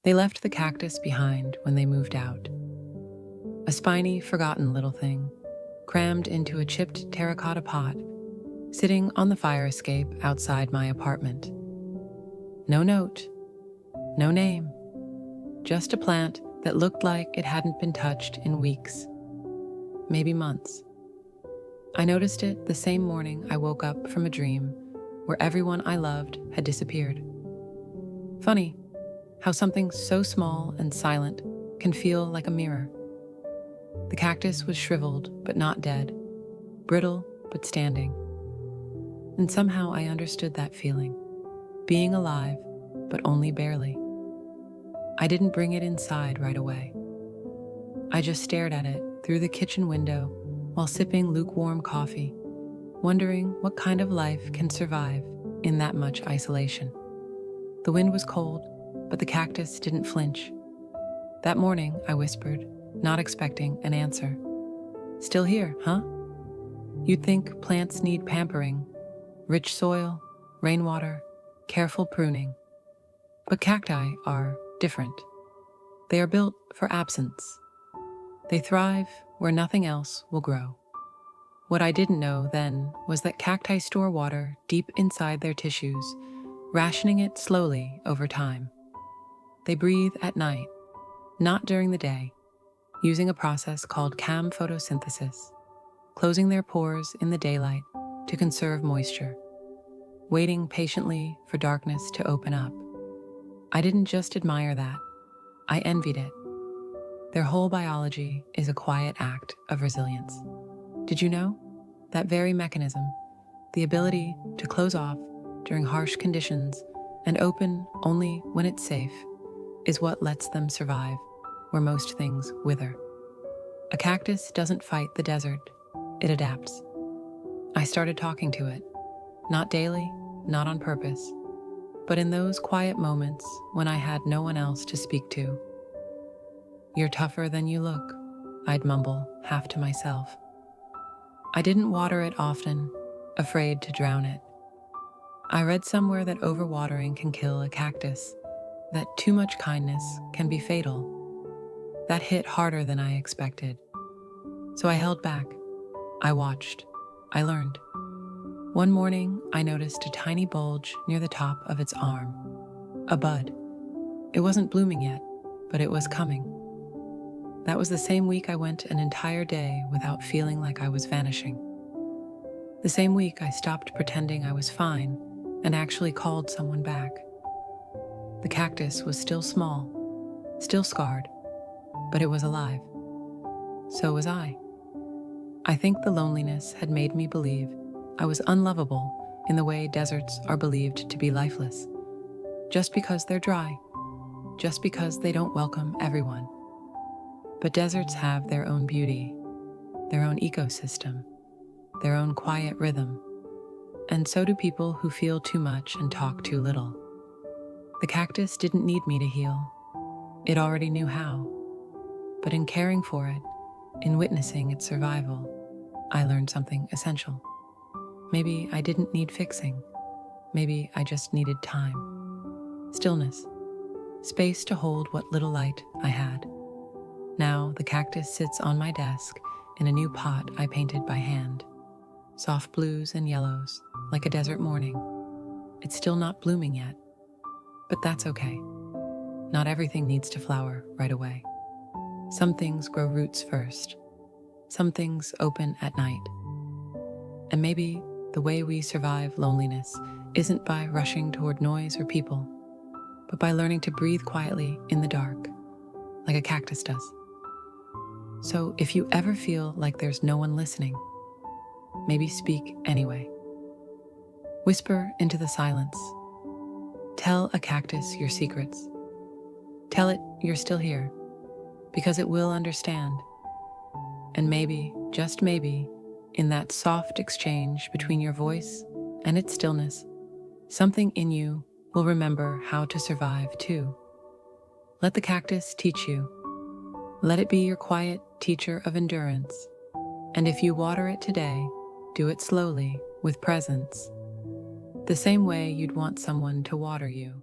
They left the cactus behind when they moved out. A spiny, forgotten little thing, crammed into a chipped terracotta pot, sitting on the fire escape outside my apartment. No note, no name, just a plant that looked like it hadn't been touched in weeks, maybe months. I noticed it the same morning I woke up from a dream where everyone I loved had disappeared. Funny how something so small and silent can feel like a mirror. The cactus was shriveled but not dead, brittle but standing. And somehow I understood that feeling, being alive but only barely. I didn't bring it inside right away. I just stared at it through the kitchen window while sipping lukewarm coffee, wondering what kind of life can survive in that much isolation. The wind was cold, but the cactus didn't flinch. That morning, I whispered, not expecting an answer. "Still here, huh?" You'd think plants need pampering, rich soil, rainwater, careful pruning. But cacti are different. They are built for absence. They thrive where nothing else will grow. What I didn't know then was that cacti store water deep inside their tissues, rationing it slowly over time. They breathe at night, not during the day, using a process called photosynthesis, closing their pores in the daylight to conserve moisture, waiting patiently for darkness to open up. I didn't just admire that, I envied it. Their whole biology is a quiet act of resilience. Did you know? That very mechanism, the ability to close off during harsh conditions and open only when it's safe, is what lets them survive where most things wither. A cactus doesn't fight the desert, it adapts. I started talking to it, not daily, not on purpose, but in those quiet moments when I had no one else to speak to. "You're tougher than you look," I'd mumble, half to myself. I didn't water it often, afraid to drown it. I read somewhere that overwatering can kill a cactus, that too much kindness can be fatal. That hit harder than I expected. So I held back. I watched. I learned. One morning, I noticed a tiny bulge near the top of its arm. A bud. It wasn't blooming yet, but it was coming. That was the same week I went an entire day without feeling like I was vanishing. The same week I stopped pretending I was fine and actually called someone back. The cactus was still small, still scarred, but it was alive. So was I. I think the loneliness had made me believe I was unlovable in the way deserts are believed to be lifeless, just because they're dry, just because they don't welcome everyone. But deserts have their own beauty, their own ecosystem, their own quiet rhythm, and so do people who feel too much and talk too little. The cactus didn't need me to heal. It already knew how. But in caring for it, in witnessing its survival, I learned something essential. Maybe I didn't need fixing. Maybe I just needed time. Stillness. Space to hold what little light I had. Now the cactus sits on my desk in a new pot I painted by hand. Soft blues and yellows, like a desert morning. It's still not blooming yet, but that's okay. Not everything needs to flower right away. Some things grow roots first. Some things open at night. And maybe the way we survive loneliness isn't by rushing toward noise or people, but by learning to breathe quietly in the dark, like a cactus does. So if you ever feel like there's no one listening, maybe speak anyway. Whisper into the silence. Tell a cactus your secrets. Tell it you're still here, because it will understand. And maybe, just maybe, in that soft exchange between your voice and its stillness, something in you will remember how to survive too. Let the cactus teach you. Let it be your quiet teacher of endurance. And if you water it today, do it slowly, with presence, the same way you'd want someone to water you.